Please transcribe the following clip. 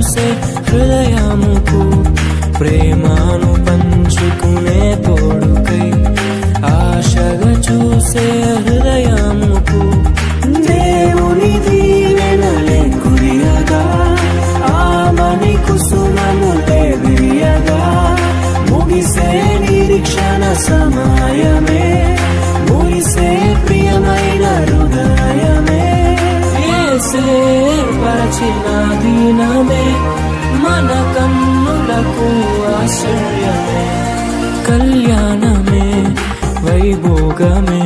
చూసే హృదయముకు ప్రేమను పంచుకునే తోడుకై ఆశగా చూసే హృదయముకు దేవుని దీవెనలే కురియగా ఆమని కుసుమములే విరియగా ముగిసే నిరీక్షణ సమయమే ముగిసే ప్రియమైన హృదయమే ఏర్పరచిన దీనమే మన కన్నులకు ఆశ్చర్యమే కళ్యాణమే వైభోగమే